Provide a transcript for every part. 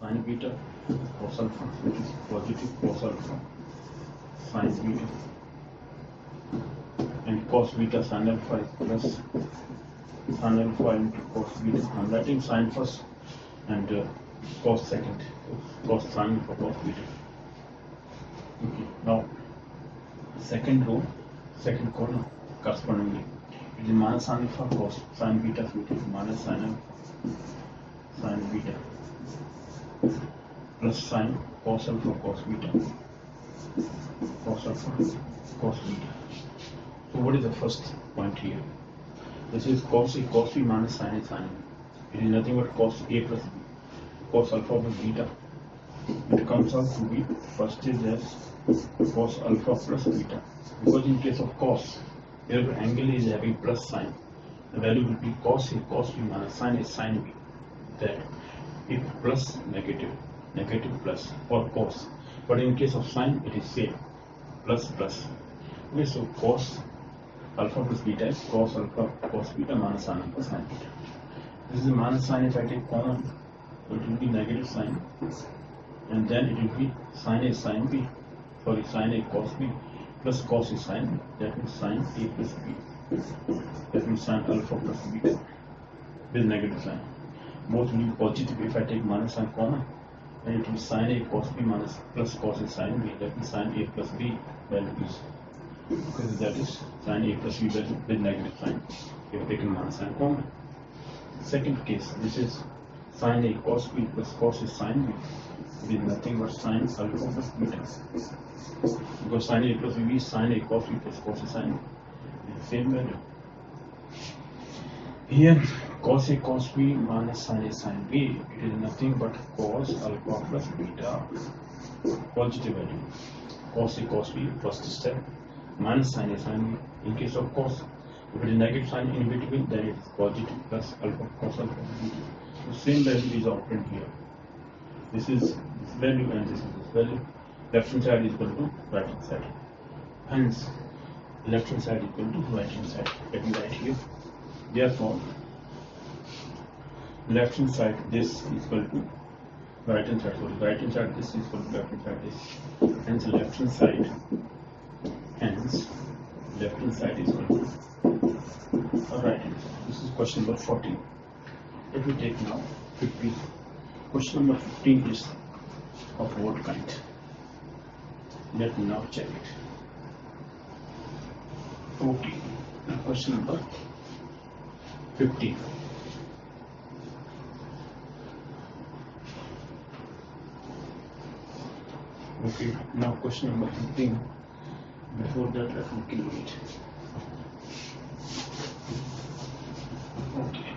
sine beta cos alpha, which is positive cos alpha sine beta, and cos beta sine alpha is plus sine alpha into cos beta. I'm writing sine first and cos second, cos sine for cos beta. Okay, now second row, second column correspondingly it is minus sine alpha cos sine beta, so it is minus sine alpha sine beta plus sine cos alpha cos beta, cos alpha cos beta. So what is the first point here? This is cos A cos B minus sine A sine B. It is nothing but cos A plus B, cos alpha plus beta. It comes out to be first is as cos alpha plus beta, because in case of cos, here the angle is having plus sign. The value will be cos A cos B minus sine A sine B. That if plus negative, negative plus or cos, but in case of sine it is same, plus plus. Okay, so cos alpha plus beta is cos alpha cos beta minus sine alpha sine beta. This is a minus sign. If I take common, so it will be negative sign, and then it will be sine A sine B, sorry, sine A cos B plus cos A sine B. That means sine A plus B. That means sine alpha plus beta with negative sign. Both will be positive. If I take minus sign common, then it will be sine A cos B minus plus cos A sine B. That means sine A plus B value is, because that is sine A plus B value with negative sign. We have taken minus sign common. Second case, this is sine A cos B plus cos A sine B with nothing but sine alpha plus beta. Because sine A plus B is sine A cos B plus cos A sine B. It's the same value. Here cos A cos B minus sine A sine B, it is nothing but cos alpha plus beta, positive value. Cos A cos B first step minus sine A sine B. In case of cos, if it is negative sign in between, then it is positive plus alpha cos alpha beta. The same value is obtained here. This is this value and this is this value. Left hand side is equal to right hand side. Hence, left hand side is equal to right hand side. Let me write here. Therefore, left hand side this is equal to right hand side. Sorry, right hand side this is equal to left hand side this. Hence, left hand side. Hence, left hand side is equal to right hand side. This is question number 14. Let me take now 15. Question number 15 is of what kind? Let me now check it. Okay. Now question number 15. Okay. Now question number 15. Before that, let me clear it. Okay.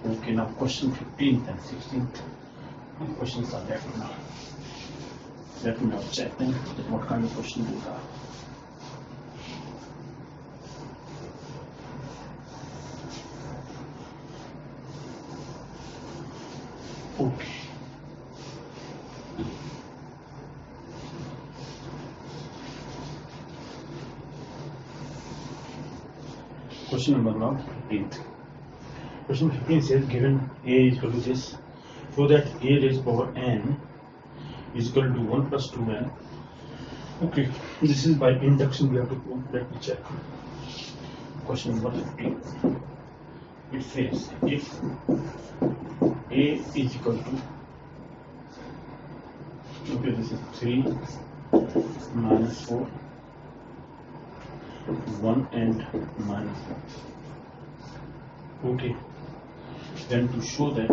Okay, now question 15th and 16th questions are left now. Let me now check them, what kind of questions these are. Okay. Question number now 15th. Question 15 says given A is equal to this, so that A raised power n is equal to 1 plus 2n. Okay, this is by induction we have to prove. Let me check. Question number 15. It says if A is equal to, okay, this is 3 minus 4, 1 and minus 1. Okay. Then to show that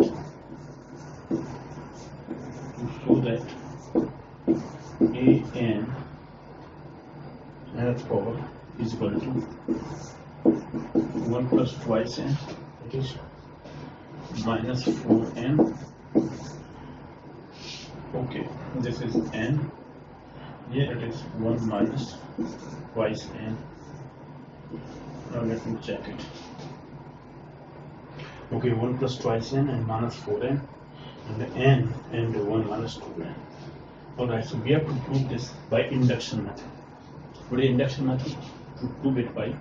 an nth power is equal to 1 plus twice n, it is minus 4n. Okay, this is n. Here it is 1 minus twice n. Now let me check it. Okay, 1 plus twice n and minus 4n. and n and 1 minus 2n. Alright, so we have to prove this by induction method. What is induction method? To prove it by,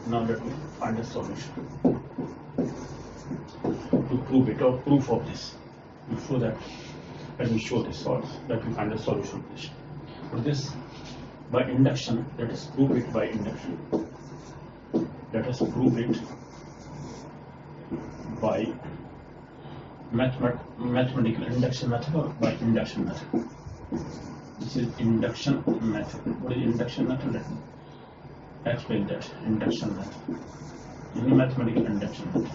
now let me find a solution. To prove it, or proof of this. Before that, let me show this also. Let me find a solution. For this, by induction, let us prove it by induction. Let us prove it by mathematical induction method or by induction method. This is induction method. What is induction method? Let me explain that. Induction method. Any mathematical induction method.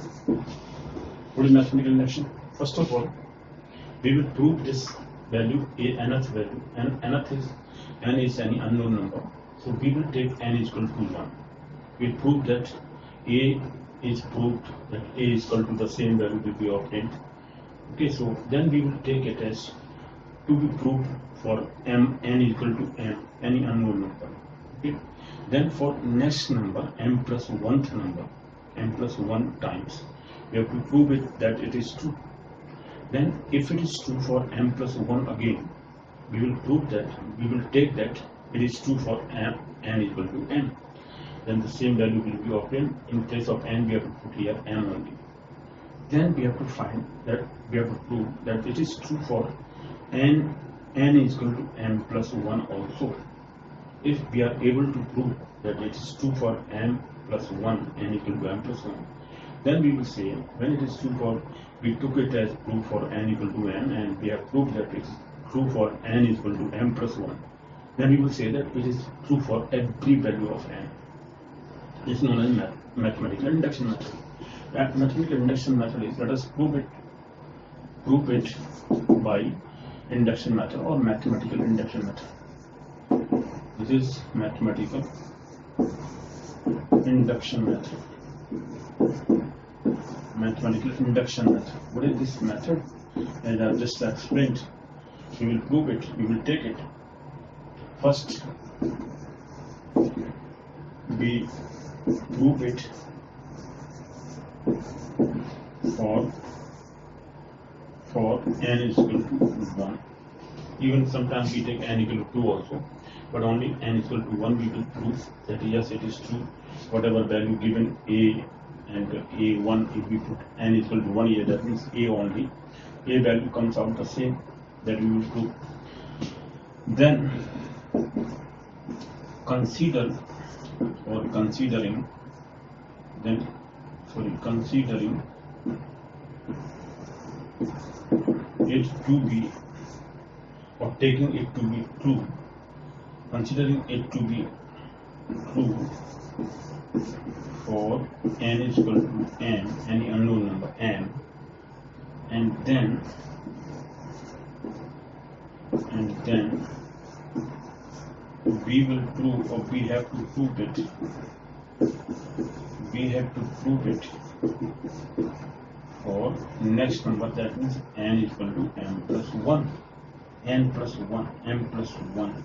What is mathematical induction? First of all, we will prove this value, nth value, and nth is n is any unknown number. So we will take n is equal to 1. We will prove that a is proved that a is equal to the same value will be obtained. Okay, so then we will take it as to be proved for n is equal to m, any unknown number. Okay, then for next number m plus 1th number, m plus 1 times, we have to prove it that it is true. Then if it is true for m plus 1 again, we will prove that, we will take that it is true for n is equal to n. Then the same value will be obtained. In place of n, we have to put here m only. Then we have to find that, we have to prove that it is true for n is equal to m plus 1 also. If we are able to prove that it is true for m plus 1, n equal to m plus 1, then we will say when it is true for, we took it as proof for n equal to n, and we have proved that it is true for n is equal to m plus 1. Then we will say that it is true for every value of n. This is known as mathematical induction method. Mathematical induction method is, let us prove it by induction method or mathematical induction method. This is mathematical induction method. Mathematical induction method. What is this method? As I have just explained, we will prove it, we will take it. First, we prove it for n is equal to 1. Even sometimes we take n equal to 2 also, but only n is equal to 1 we will prove that yes, it is true. Whatever value given a and a1, if we put n is equal to 1 here, that means a only. A value comes out the same, that we will prove. Then considering it to be, or taking it to be true, considering it to be true for n is equal to n, any unknown number n, and then we will prove, or we have to prove it, for next number, that means n is equal to m plus 1, m plus 1.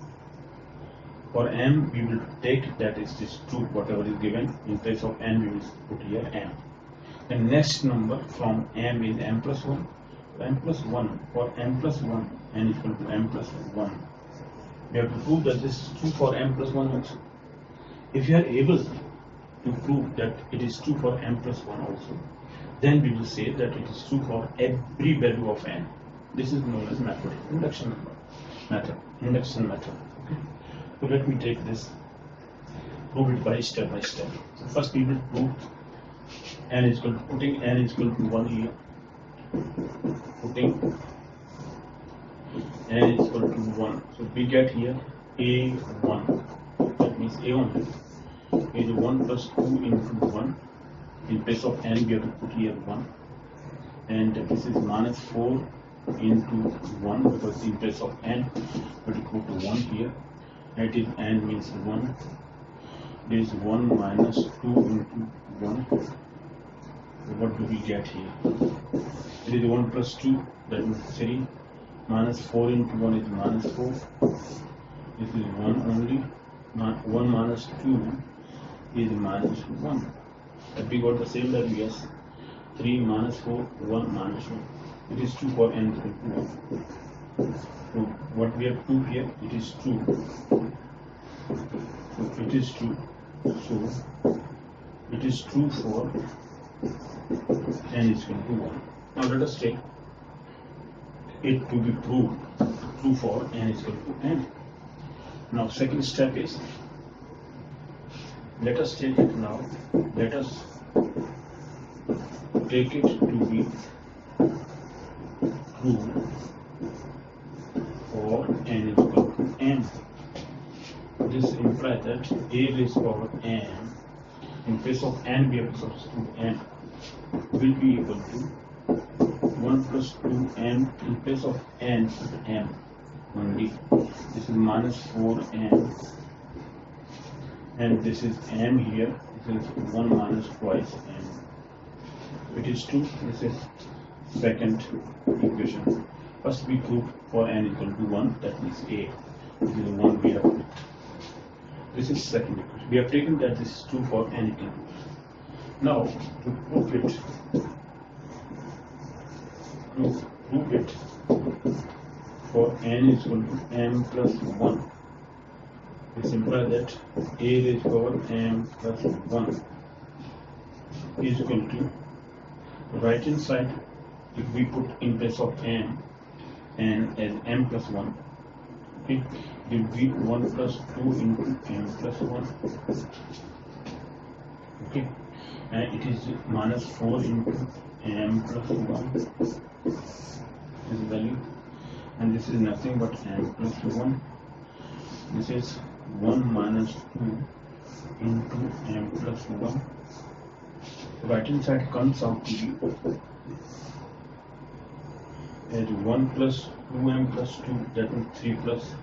For m, we will take that is this true, whatever is given. In place of n, we will put here m. The next number from m is m plus 1. M plus 1, for m plus 1, n is equal to m plus 1. We have to prove that this is true for m plus 1 also. If you are able to prove that it is true for m plus 1 also, then we will say that it is true for every value of n. This is known as mathematical induction method. Okay. So let me take this, prove it by step by step. So first we will prove n is equal to, putting n is equal to 1 here, putting n is equal to 1. So we get here a1, that means a only, is 1 plus 2 into 1. In place of n, we have to put here 1, and this is minus 4 into 1, because in place of n, we have to put 1 here. That is n means 1. There is 1 minus 2 into 1. So what do we get here? It is 1 plus 2, that means 3. Minus 4 into 1 is minus 4. This is 1 only. 1 minus 2 is minus 1. That we got the same value, yes. 3 minus 4, 1 minus 1. It is true for n equal to 1. So what we have proved here, it is true. So it is true. So it is true for n is equal to 1. Now let us take it to be proved true for n is equal to n. Now second step is, let us take it now. Let us take it to be true for n is equal to n. This implies that a raised power n, in place of n we have to substitute n, will be equal to 1 plus 2m. In place of n, m only. This is minus 4m, and this is m here. This is 1 minus twice m. It is true. This is second equation. First we prove for n equal to 1, that means a. This is the one we have put. This is second equation. We have taken that this is true for n equal to 1. Now to prove it for n is equal to m plus 1. This implies that a raised power m plus 1 is equal to, right hand side, if we put in place of m and as m plus 1, okay, it will be 1 plus 2 into m plus 1, okay, and it is minus 4 into m plus 1, this value, and this is nothing but m plus 1. This is 1 minus 2 into m plus 1. Right hand side comes out to be as 1 plus 2m plus 2, that means 3 plus,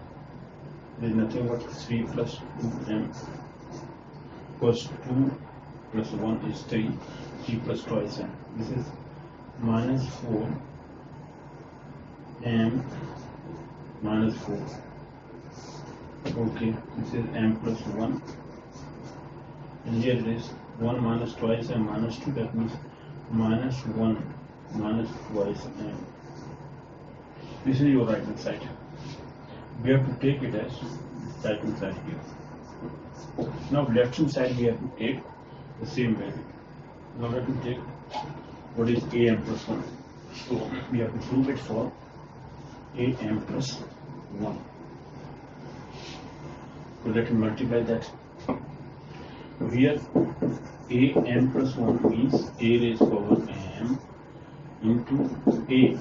there is nothing but 3 plus 2m, because 2 plus 1 is 3, 3 plus twice m. This is minus 4m minus 4. Okay, this is m plus 1, and here it is 1 minus twice m minus 2, that means minus 1 minus twice m. This is your right hand side. We have to take it as right hand side here. Now left hand side we have to take the same value. Now let me take what is am plus 1. So we have to prove it for am plus 1. So let me multiply that. Here am plus 1 means a raised power m into a.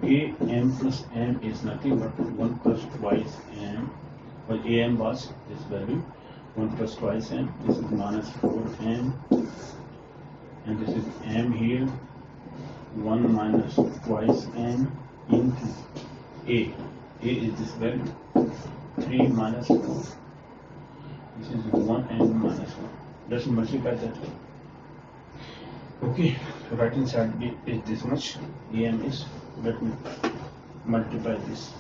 Am plus m is nothing but 1 plus twice m. Well, am was this value, 1 plus twice m. This is minus 4m, and this is m here, 1 minus twice m into a. A is this value, 3 minus 4. This is 1 and minus 1. Let's multiply that. Okay, right hand side is this much. Am is, let me multiply this.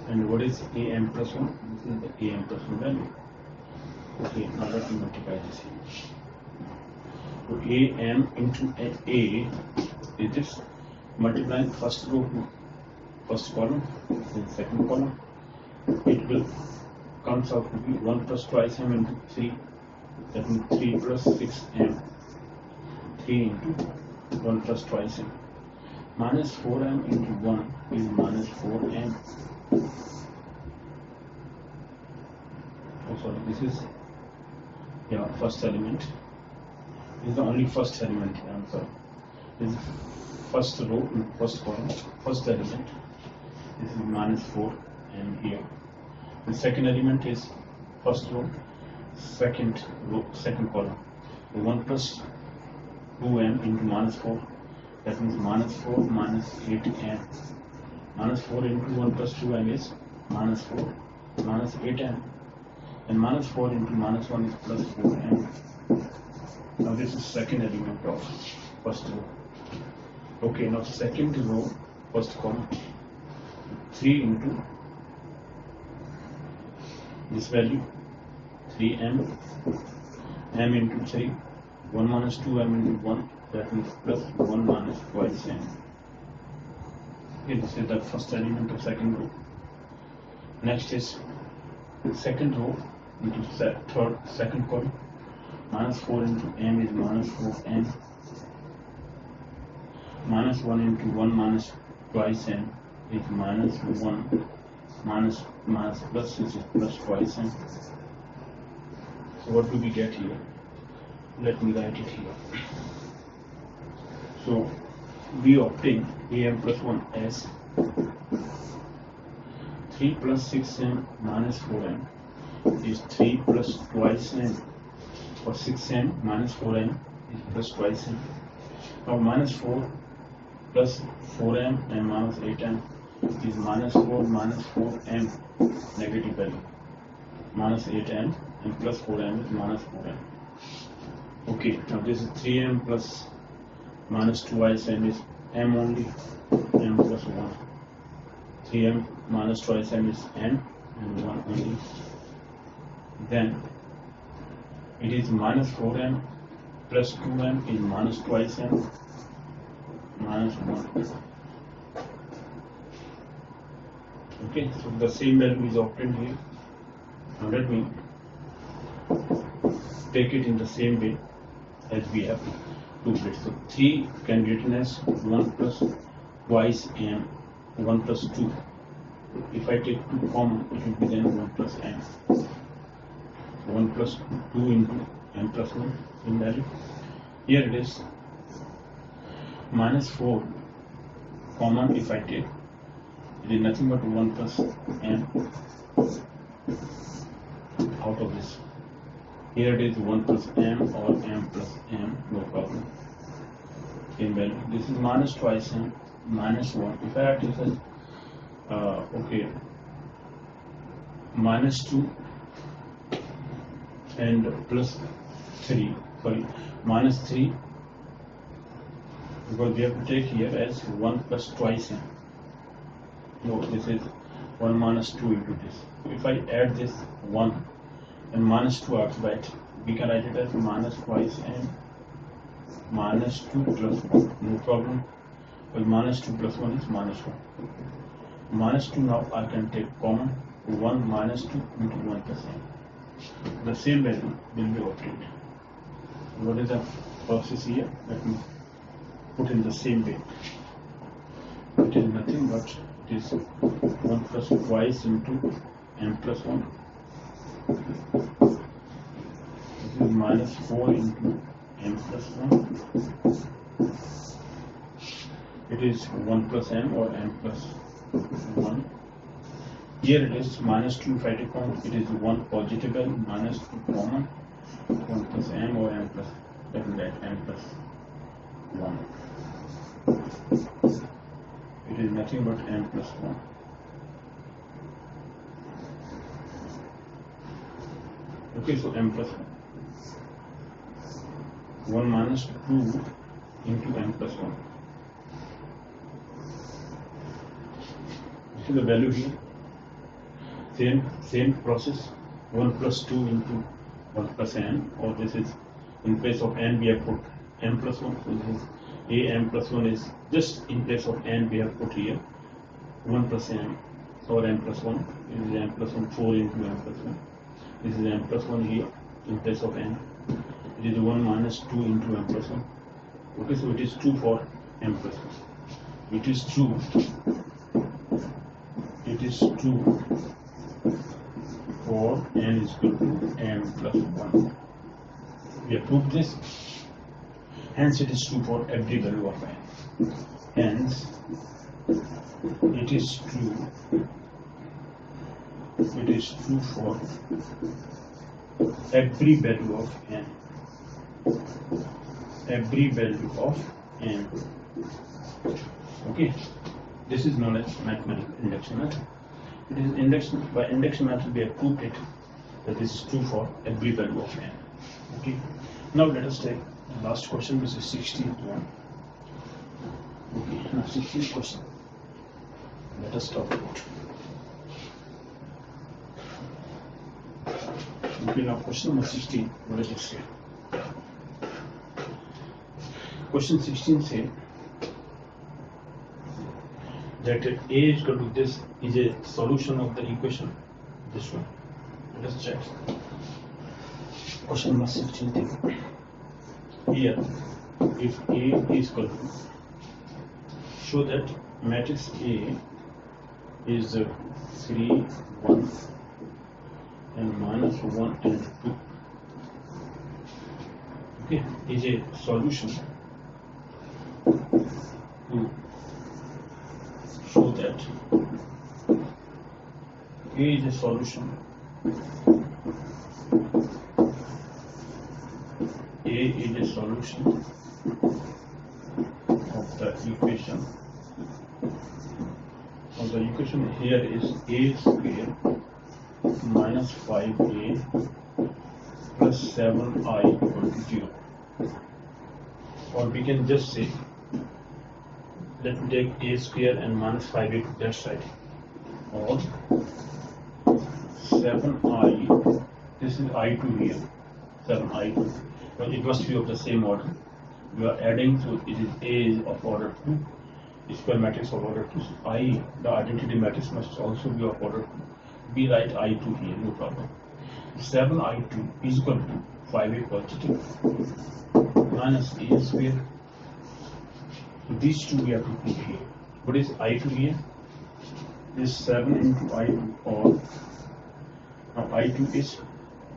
And what is am plus 1? This is the am plus 1 value. Okay, now let me multiply this here. So am into a is this, multiplying first row to first column, then second column. It will comes out to be 1 plus twice m into 3, that means 3 plus 6m, 3 into 1 plus twice m, minus 4m into 1 is minus 4m. Oh sorry, this is first element. This is the only first element here. I'm sorry. This is first row, first column, first element. This is minus 4m here. The second element is first row, second column. The 1 plus 2m into minus 4, that means minus 4 minus 8m. Minus 4 into 1 plus 2m is minus 4, minus 8m. And minus 4 into minus 1 is plus 4m. Now this is second element of first row. Okay, now second row, first column, 3 into this value, 3m, m into 3, 1 minus 2m into 1, that means plus 1 minus twice n. Okay, this is the first element of second row. Next is second row into second column. Minus 4 into m is minus 4m. Minus 1 into 1 minus twice n is minus 1 minus plus is plus twice n. So what do we get here? Let me write it here. So we obtain am plus 1 as 3 plus 6m minus 4m is 3 plus twice n, or 6m minus 4m is plus twice n. Now minus 4 plus 4m and minus 8m is minus 4 minus 4m, negative value, minus 8m and plus 4m is minus 4m. Okay, now this is 3m plus minus twice m is m only, m plus 1. 3m minus twice m is m and 1 only. Then it is minus 4m plus 2m is minus twice m minus 1. Okay, so the same value is obtained here. Now let me take it in the same way as we have proved it. So 3 can be written as 1 plus twice m, 1 plus 2. If I take 2 common, it will be then 1 plus m. 1 plus 2 into m plus 1 in value. Here it is minus 4 common. If I take, it is nothing but 1 plus m out of this. Here it is 1 plus m or m plus m, no problem. Same value. This is minus twice m minus 1. If I write this as okay, minus 2 and plus 3, sorry, minus 3, because we have to take here as 1 plus twice n. No, this is 1 minus 2 into this. If I add this 1 and minus 2 outside, we can write it as minus twice n minus 2 plus 1, no problem. Well, minus 2 plus 1 is minus 1. Minus 2 now I can take common, 1 minus 2 into 1 plus n. The same value will be obtained. What is the process here? Let me put in the same way. It is nothing but it is 1 plus twice into m plus 1. This is minus 4 into m plus 1. It is 1 plus m or m plus 1. Here it is minus 2. If I take common, it is 1 positive value, minus 2 common, 1 plus m or m plus, that is that m plus 1. It is nothing but m plus 1. Okay, so m plus 1. 1 minus 2 into m plus 1. This is the value here. Same process. 1 plus 2 into 1 plus n, or this is in place of n we have put m plus 1. So this is a m plus 1 is just in place of n we have put here 1 plus m or m plus 1. This is m plus 1, 4 into m plus 1. This is m plus 1 here in place of n. It is 1 minus 2 into m plus 1. Okay, so it is true for m plus 1. It is true. It is true for n is equal to m plus 1. We have proved this. Hence, it is true for every value of n. Hence, it is true. It is true for every value of n. Every value of n. Okay. This is known as mathematical induction method. It is induction, by induction method we have proved it that this is true for every value of n. Okay. Now let us take the last question, which is 16th one. Okay. Now 16th question. Let us talk about. Okay. Now question number 16. What does it say? Question 16 say that A is equal to this is a solution of the equation. This one. Let us check. Question number 16. Here, if A is equal to, show that matrix A is 3, 1 and minus 1 and 2. Okay, is a solution to show that A is a solution. A is a solution of the equation. Of the equation here is A square minus 5A plus 7I equal to 0. Or we can just say, let me take A square and minus 5A to that side. Or 7I, this is I2 here, 7I2. But it must be of the same order. We are adding, so it is A is of order 2, square matrix of order 2. So I, the identity matrix, must also be of order 2. We write I2 here, no problem. 7I2 is equal to 5A positive minus A square. So these two we have to put here. What is I2 here? This 7 into I2, or now I2 is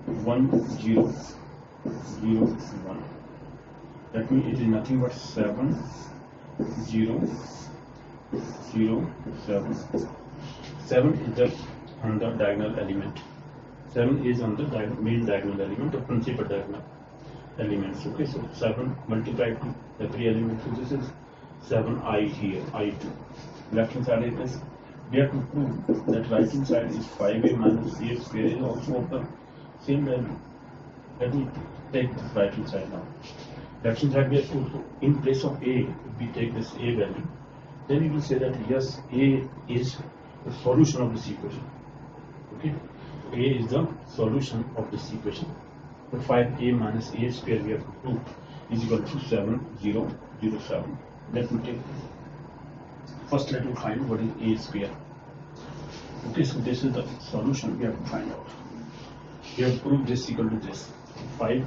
1, 0, 0, 1. That means it is nothing but 7, 0, 0, 7. 7 is the on the diagonal element. 7 is on the main diagonal element, the principal diagonal elements. Okay, so 7 multiplied to every element. So this is 7I here, I2. Left hand side is this. We have to prove that right hand side is 5A minus A square is also of the same value. Let me take this right hand side now. Left hand side we have to, so in place of A, if we take this A value, then you will say that yes, A is the solution of this equation. Okay, A is the solution of this equation. So 5A minus A square we have to prove is equal to 7, 0, 0, 7. Let me take, first let me find what is A square. Okay, so this is the solution we have to find out. We have to prove this equal to this. 5,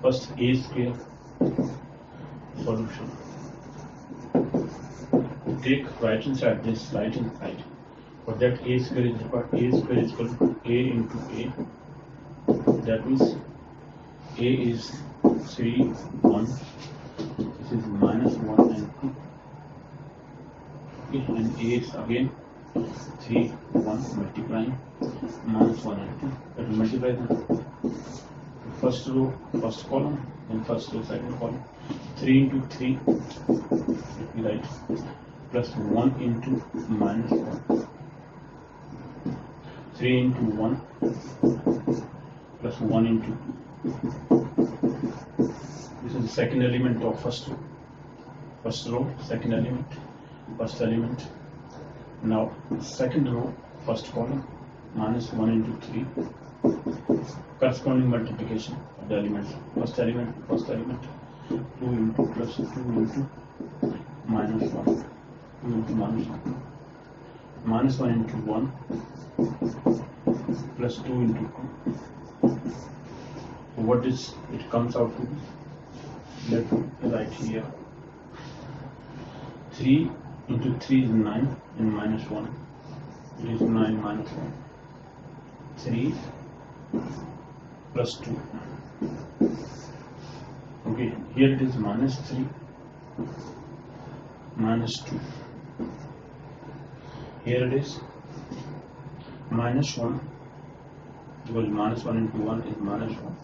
first A square solution. Take right hand side, this right hand side. For that A square is equal to A into A. That means A is 3, 1. This is minus 1 and 2. Okay, and A is again 3, 1 multiplying minus 1 and 2. That will multiply the first row, first column, then first row, second column. 3 into 3, let me write, plus 1 into minus 1. 3 into 1 plus 1 into 2. This is the second element of first row. First row, second element, first element. Now, second row, first column, minus 1 into 3. Corresponding multiplication of the elements. First element, 2 into plus 2 into minus 1. 2 into minus 1. Minus 1 into 1 plus 2 into 2. So what is it comes out to be? Let me write here. 3 into 3 is 9 and minus 1. It is 9 minus 1. 3 plus 2. Okay, here it is minus 3 minus 2. Here it is minus 1, because minus 1 into 1 is minus 1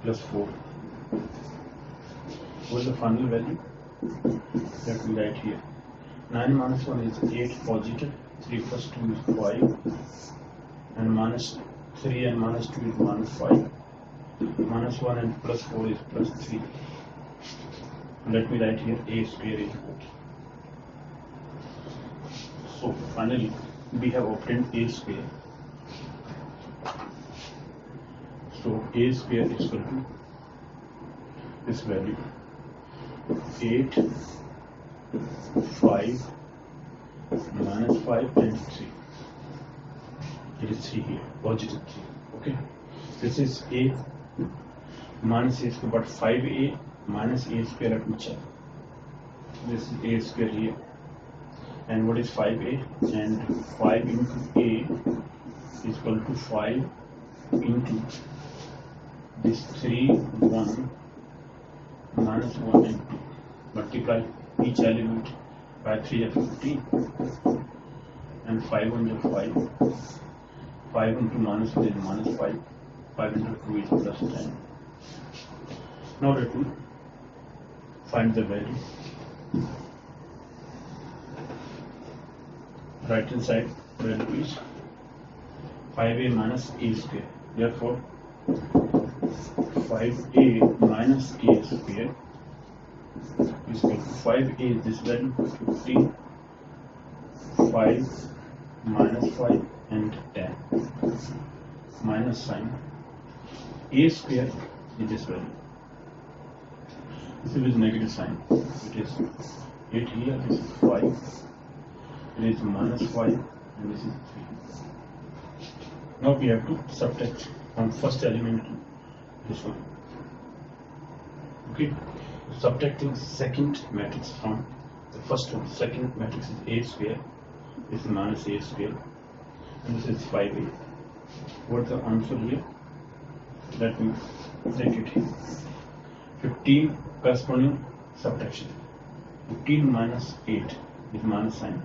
plus 4. What is the final value? Let me write here. 9 minus 1 is 8 positive, 3 plus 2 is 5, and minus 3 and minus 2 is minus 5. Minus 1 and plus 4 is plus 3. Let me write here A square is equal. So finally we have obtained A square. So A square is equal to this value. 8, 5, minus 5 and 3. It is 3 here, positive 3. Okay, this is a minus a square, but 5a minus a square at which other? This is a square here. And what is 5a? And 5 into a is equal to 5 into this 3, 1, minus 1 and 2. Multiply each element by 3 is 15. And 5 1 is 5. 5 into minus 1 is minus 5. 5 into 2 is plus 10. Now let me find the value. Right hand side value is 5a minus a square. Therefore, 5a minus a square is equal to 5a is this value 15, 5 minus 5 and 10 minus sign. A square is this value. This is negative sign. It is 8 here, this is 5, it is minus 5 and this is 3. Now we have to subtract from first element to this one. Okay, subtracting second matrix from the first one. Second matrix is a square, this is minus a square, and this is 5a. What is the answer here? Let me take it here. 15 corresponding subtraction. 15 minus 8 is minus sign.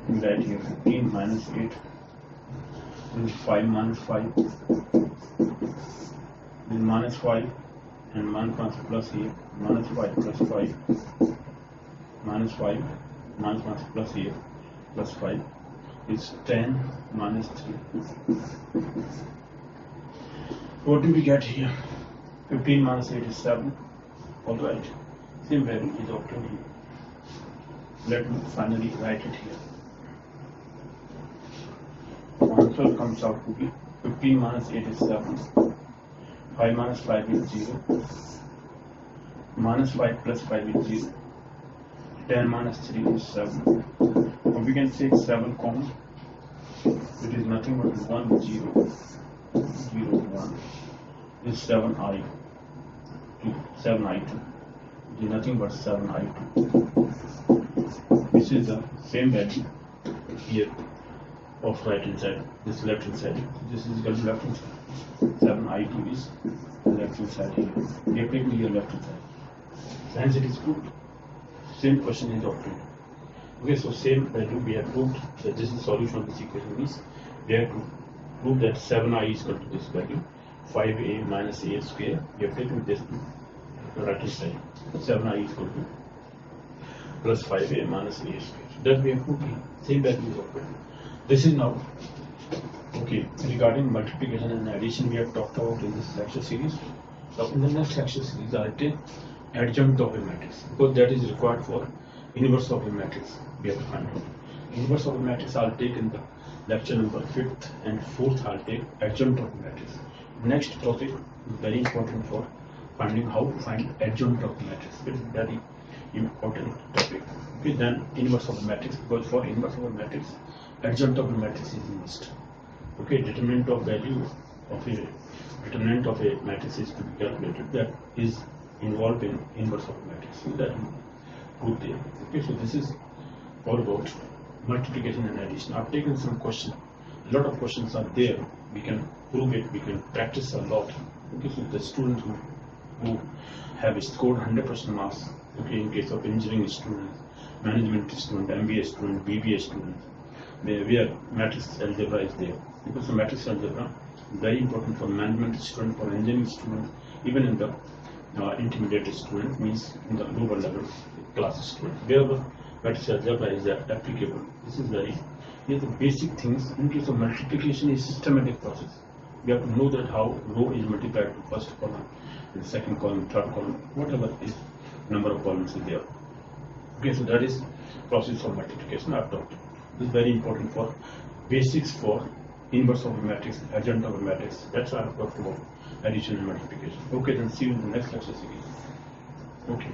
We write here 15 minus 8. This is 5 minus 5. This is minus 5 and minus plus here. Minus 5 plus 5. Minus 5 minus plus here. Plus 5 is 10 minus 3. What do we get here? 15 minus 8 is 7. Alright, same value is obtained here. Let me finally write it here. Answer comes out to be 15 minus 8 is 7. 5 minus 5 is 0. Minus 5 plus 5 is 0. 10 minus 3 is 7. Or we can take 7 common. It is nothing but 1, 0, 0, 1. This is 7i2. 7i2. It is nothing but 7i2. This is the same value here of right hand side. This left hand side. This is equal to left hand side. 7i2 is left hand side here. We have taken here left hand side. Hence it is proved. Same question is obtained. Okay, so same value we have proved that this is solution of this equation is we have to prove that 7i is equal to this value 5a minus a square. We have taken this to the right hand side. 7i is equal to plus 5a minus a square. So that we have proved here. Same value is obtained. This is now okay. Regarding multiplication and addition, we have talked about in this lecture series. So in the next lecture series, I'll take adjoint of a matrix because that is required for inverse of a matrix. We have to find out inverse of a matrix. I'll take in the lecture number 5th and 4th. I'll take adjoint of a matrix. Next topic is very important for finding how to find adjoint of a matrix. It is very important topic. Okay, then inverse of a matrix, because for inverse of a matrix, adjoint of a matrix is must. Okay, determinant of value of a determinant of a matrix is to be calculated. That is involved in inverse of a matrix. So that put there. Okay, so this is all about multiplication and addition. I've taken some questions. A lot of questions are there. We can prove it. We can practice a lot. Okay, so the students who have scored 100% marks. Okay, in case of engineering students, management student, MBA student, BBA student, where matrix algebra is there. Because the matrix algebra is very important for management student, for engineering student, even in the intermediate student, means in the lower level class student. Wherever matrix algebra is applicable, this is very, here the basic things. In case of multiplication is systematic process. We have to know that how row is multiplied to first column, the second column, third column, whatever is number of columns is there. Okay, so that is process of multiplication I've talked. This is very important for basics for inverse of a matrix, adjoint of a matrix. That's why I've talked about addition and multiplication. Okay, then see you in the next lecture series. Okay.